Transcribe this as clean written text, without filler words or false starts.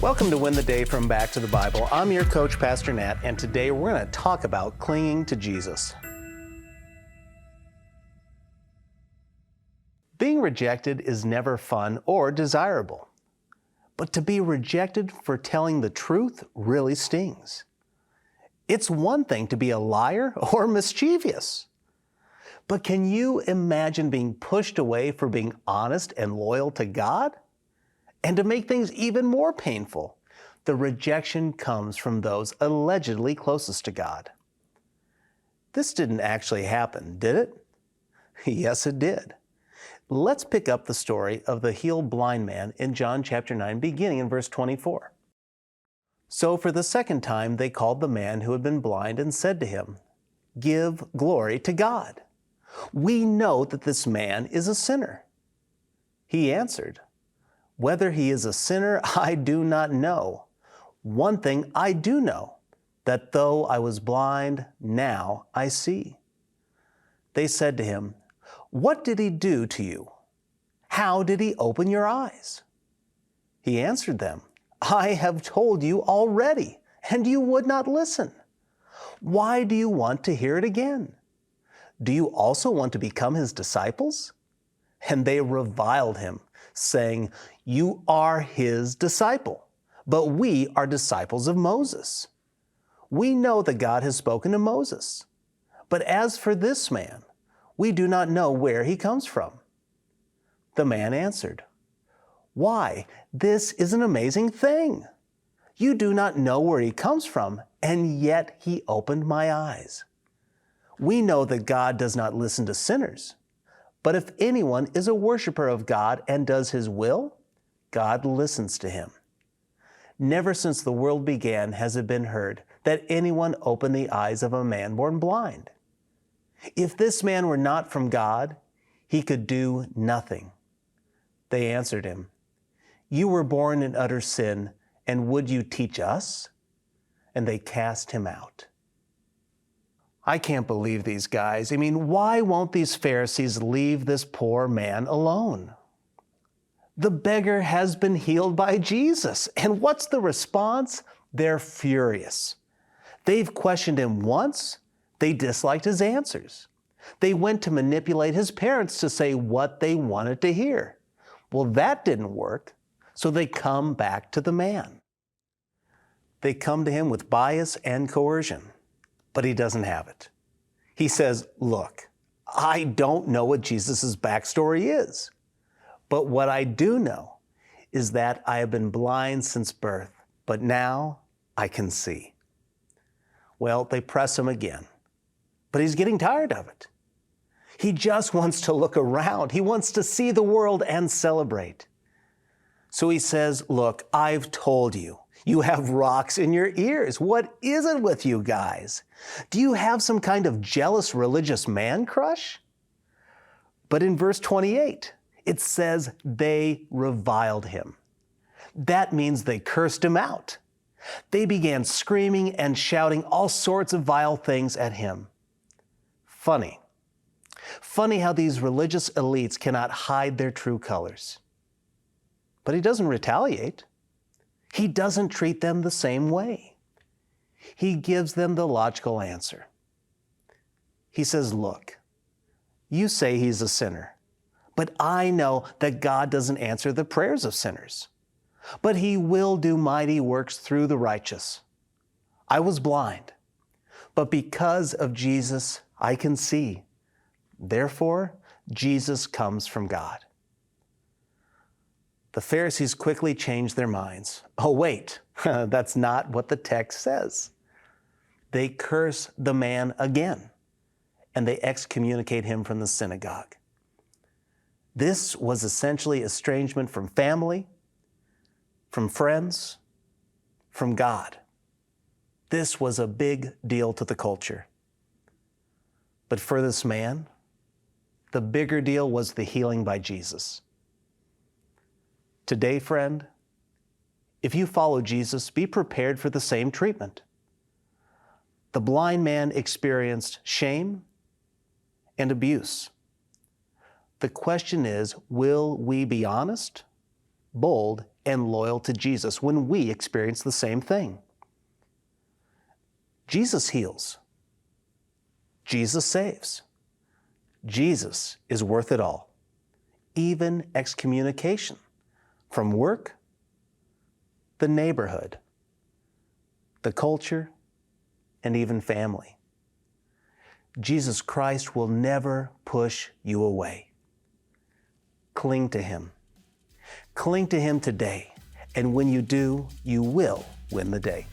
Welcome to Win the Day from Back to the Bible. I'm your coach, Pastor Nat, and today we're going to talk about clinging to Jesus. Being rejected is never fun or desirable, but to be rejected for telling the truth really stings. It's one thing to be a liar or mischievous, but can you imagine being pushed away for being honest and loyal to God? And to make things even more painful, the rejection comes from those allegedly closest to God. This didn't actually happen, did it? Yes, it did. Let's pick up the story of the healed blind man in John chapter 9, beginning in verse 24. So for the second time they called the man who had been blind and said to him, "Give glory to God. We know that this man is a sinner." He answered, "Whether he is a sinner, I do not know. One thing I do know, that though I was blind, now I see." They said to him, "What did he do to you? How did he open your eyes?" He answered them, "I have told you already, and you would not listen. Why do you want to hear it again? Do you also want to become his disciples?" And they reviled him, saying, "You are his disciple, but we are disciples of Moses. We know that God has spoken to Moses. But as for this man, we do not know where he comes from." The man answered, "Why, this is an amazing thing. You do not know where he comes from, and yet he opened my eyes. We know that God does not listen to sinners. But if anyone is a worshiper of God and does his will, God listens to him. Never since the world began has it been heard that anyone opened the eyes of a man born blind. If this man were not from God, he could do nothing." They answered him, "You were born in utter sin, and would you teach us?" And they cast him out. I can't believe these guys. Why won't these Pharisees leave this poor man alone? The beggar has been healed by Jesus. And what's the response? They're furious. They've questioned him once. They disliked his answers. They went to manipulate his parents to say what they wanted to hear. Well, that didn't work. So they come back to the man. They come to him with bias and coercion. But he doesn't have it. He says, "Look, I don't know what Jesus' backstory is, but what I do know is that I have been blind since birth, but now I can see." Well, they press him again, but he's getting tired of it. He just wants to look around. He wants to see the world and celebrate. So he says, "Look, I've told you. You have rocks in your ears. What is it with you guys? Do you have some kind of jealous religious man crush?" But in verse 28, it says they reviled him. That means they cursed him out. They began screaming and shouting all sorts of vile things at him. Funny. Funny how these religious elites cannot hide their true colors. But he doesn't retaliate. He doesn't treat them the same way. He gives them the logical answer. He says, "Look, you say he's a sinner, but I know that God doesn't answer the prayers of sinners. But he will do mighty works through the righteous. I was blind, but because of Jesus, I can see. Therefore, Jesus comes from God." The Pharisees quickly changed their minds. Oh, wait, that's not what the text says. They curse the man again, and they excommunicate him from the synagogue. This was essentially estrangement from family, from friends, from God. This was a big deal to the culture. But for this man, the bigger deal was the healing by Jesus. Today, friend, if you follow Jesus, be prepared for the same treatment. The blind man experienced shame and abuse. The question is, will we be honest, bold, and loyal to Jesus when we experience the same thing. Jesus heals. Jesus saves. Jesus is worth it all, even excommunication from work, the neighborhood, the culture, and even family. Jesus Christ will never push you away. Cling to Him. Cling to Him today, and when you do, you will win the day.